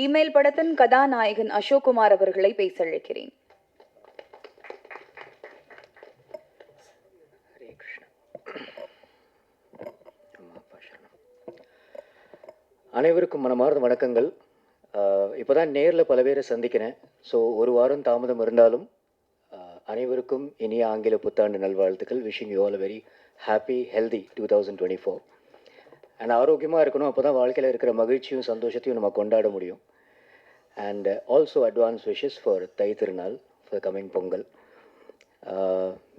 Email படத்தின் கதாநாயகன் அசோக் குமார் அவர்களை பேச அழைக்கிறேன். அனைவருக்கும் மனமார்ந்த வணக்கங்கள். இப்போ தான் நேரில் பல பேரை சந்திக்கிறேன். ஸோ ஒரு வாரம் தாமதம் இருந்தாலும் அனைவருக்கும் இனிய ஆங்கில புத்தாண்டு நல்வாழ்த்துக்கள். Wishing you all very happy healthy 2024 and ஆரோக்கியமாக இருக்கணும். அப்போ தான் வாழ்க்கையில் இருக்கிற மகிழ்ச்சியும் சந்தோஷத்தையும் நம்ம கொண்டாட முடியும். And also advance wishes for thy திருநாள், ஃபார் கம்மிங் பொங்கல்.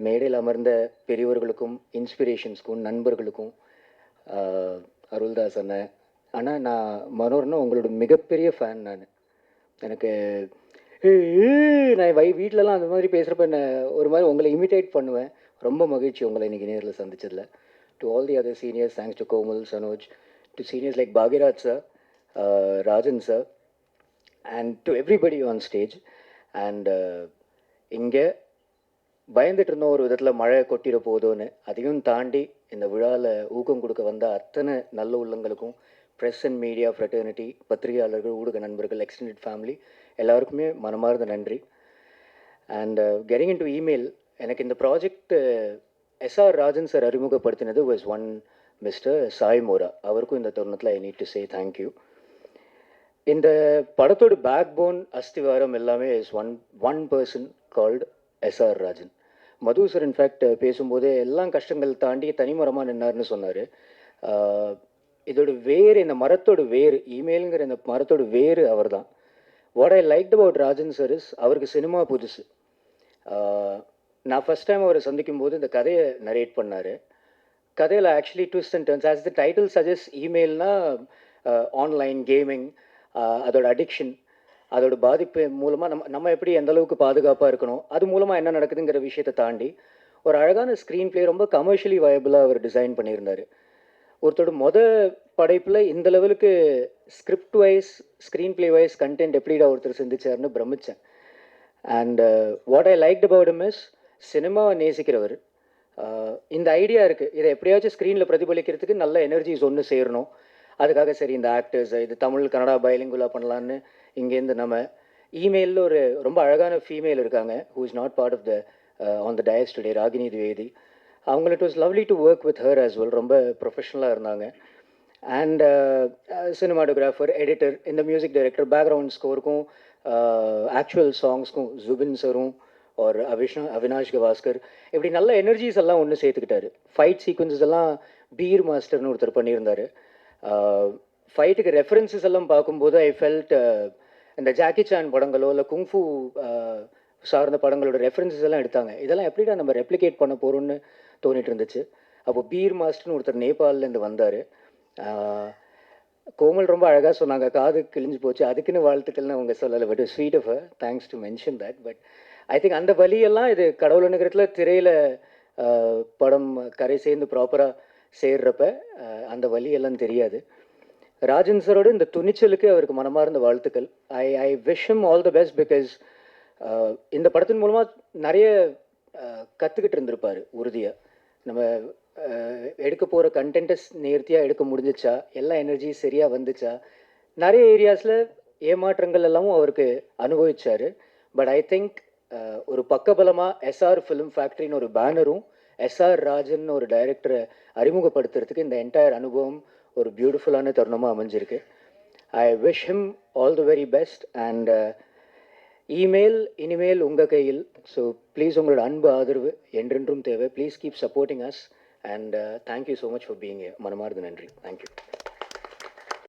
மேடையில் அமர்ந்த பெரியவர்களுக்கும் இன்ஸ்பிரேஷன்ஸ்க்கும் நண்பர்களுக்கும் அருள்தாஸ் அண்ணன், ஆனால் நான் மனோர்னா உங்களோட மிகப்பெரிய ஃபேன். எனக்கு நான் வீட்டிலலாம் அந்த மாதிரி பேசுகிறப்ப என்ன ஒரு மாதிரி உங்களை இமிட்டேட் பண்ணுவேன். ரொம்ப மகிழ்ச்சி உங்களை இன்றைக்கி நேரில் சந்திச்சதில். To all the other seniors, thanks to Komal, Sanoj, to seniors like Bhagyaraj sir, Rajan sir, and to everybody on stage. And இங்கே பயந்துட்டு இருந்தோம் ஒரு விதத்தில் மழை கொட்டிட போதோன்னு. அதையும் தாண்டி இந்த விழாவில் ஊக்கம் கொடுக்க வந்த அத்தனை நல்ல உள்ளங்களுக்கும், ப்ரெஸ் அண்ட் மீடியா ஃப்ரெட்டர்னிட்டி, பத்திரிகையாளர்கள், ஊடக நண்பர்கள், எக்ஸ்டெண்டட் ஃபேமிலி எல்லாருக்குமே மனமார்ந்த நன்றி. And getting in to Email, எனக்கு இந்த ப்ராஜெக்ட் எஸ்ஆர் ராஜன் சார் அறிமுகப்படுத்தினது was one mister Sai Mora. அவருக்கும் இந்த தருணத்தில் I need to say thank you. இந்த படத்தோட பேக் போன், அஸ்திவாரம் எல்லாமே is one person called SR Rajan. Madhu sir in fact பேசும்போதே எல்லாம் கஷ்டங்கள் தாண்டி தனிமரமாக நின்னார்னு சொன்னார். இதோட வேறு, இந்த மரத்தோட வேறு, இமெயிலுங்கிற இந்த மரத்தோட வேறு அவர் தான். What I liked about Rajan sir is, அவருக்கு சினிமா புதுசு. நான் ஃபஸ்ட் டைம் அவரை சந்திக்கும் போது இந்த கதையை நரேட் பண்ணார். கதையில் actually twist and turns, as the title suggest, இமெயில்னா ஆன்லைன் கேமிங், அதோட அடிக்ஷன், அதோட பாதிப்பு மூலமாக நம்ம எப்படி எந்த அளவுக்கு பாதுகாப்பாக இருக்கணும், அது மூலமாக என்ன நடக்குதுங்கிற விஷயத்தை தாண்டி ஒரு அழகான ஸ்க்ரீன் பிளே, ரொம்ப கமர்ஷியலி வயபிளாக அவர் டிசைன் பண்ணியிருந்தார். ஒருத்தரோட படைப்பில் இந்த லெவலுக்கு script wise, screenplay wise, content எப்படிடா ஒருத்தர் சிந்திச்சார்னு பிரமித்தேன். And what I liked about him is, சினிமாவை நேசிக்கிறவர். இந்த ஐடியா இருக்குது, இதை எப்படியாச்சும் ஸ்க்ரீனில் பிரதிபலிக்கிறதுக்கு நல்ல எனர்ஜிஸ் ஒன்று சேரணும். அதுக்காக சரி இந்த ஆக்டர்ஸ், இது தமிழ் கன்னடா பைலிங்குலாக பண்ணலான்னு இங்கேருந்து நம்ம இமெயிலில் ஒரு ரொம்ப அழகான ஃபீமேல் இருக்காங்க, who is not part of the on the dais today, Ragini Dwivedi. அவங்கள it was lovely to work with her as well. ரொம்ப ப்ரொஃபஷ்னலாக இருந்தாங்க. அண்ட் சினிமாட்டோகிராஃபர், எடிட்டர், இந்த மியூசிக் டைரக்டர், பேக்ரவுண்ட் ஸ்கோருக்கும் ஆக்சுவல் சாங்ஸ்க்கும் ஜுபின் சரும் ஒரு அவினாஷ் கவாஸ்கர், இப்படி நல்ல எனர்ஜிஸ் எல்லாம் ஒன்று சேர்த்துக்கிட்டாரு. ஃபைட் சீக்வன்சஸ் எல்லாம் பீர் மாஸ்டர்னு ஒருத்தர் பண்ணியிருந்தார். ஃபைட்டுக்கு ரெஃபரன்சஸ் எல்லாம் பார்க்கும்போது ஐ ஃபெல்ட் இந்த ஜாக்கி சான் படங்களோ இல்லை குங்ஃபூ சார்ந்த படங்களோட ரெஃபரன்சஸ் எல்லாம் எடுத்தாங்க. இதெல்லாம் எப்படிடா நம்ம ரெப்ளிகேட் பண்ண போகிறோன்னு தோணிட்டு இருந்துச்சு. அப்போ பீர் மாஸ்டர்னு ஒருத்தர் நேபாளிலேருந்து வந்தார். கோமல் ரொம்ப அழகாக சொன்னாங்க, காது கிழிஞ்சு போச்சு, அதுக்குன்னு வாழ்த்துக்கள்னு அவங்க சொல்லலை. But sweet of thanks to mention that. But I think அந்த வழியெல்லாம் இது கடவுள் நகரத்தில் திரையில் படம் கரை சேர்ந்து ப்ராப்பராக சேர்றப்ப அந்த வழியெல்லாம் தெரியாது. ராஜன் சரோட இந்த துணிச்சலுக்கு அவருக்கு மனமார்ந்த வாழ்த்துக்கள். I wish him all the best. Because இந்த படத்தின் மூலமாக நிறைய கற்றுக்கிட்டு இருந்திருப்பார் உறுதியாக. நம்ம எடுக்க போகிற கண்டென்ட்டை நேர்த்தியாக எடுக்க முடிஞ்சிச்சா, எல்லா எனர்ஜியும் சரியாக வந்துச்சா, நிறைய ஏரியாஸில் ஏமாற்றங்கள் எல்லாமும் அவருக்கு அனுபவிச்சார். பட் ஐ திங்க் ஒரு பக்கபலமாக எஸ்ஆர் ஃபிலிம் ஃபேக்ட்ரின்னு ஒரு பேனரும், எஸ்ஆர் ராஜன் ஒரு டைரக்டரை அறிமுகப்படுத்துறதுக்கு இந்த என்டையர் அனுபவம் ஒரு பியூட்டிஃபுல்லான தருணமாக அமைஞ்சிருக்கு. I wish him all the very best. And email இனிமேல் உங்கள் கையில். ஸோ ப்ளீஸ் உங்களோட அன்பு ஆதரவு என்றென்றும் தேவை. Please keep supporting us. And thank you so much for being here. மனமார்ந்த நன்றி. தேங்க்யூ.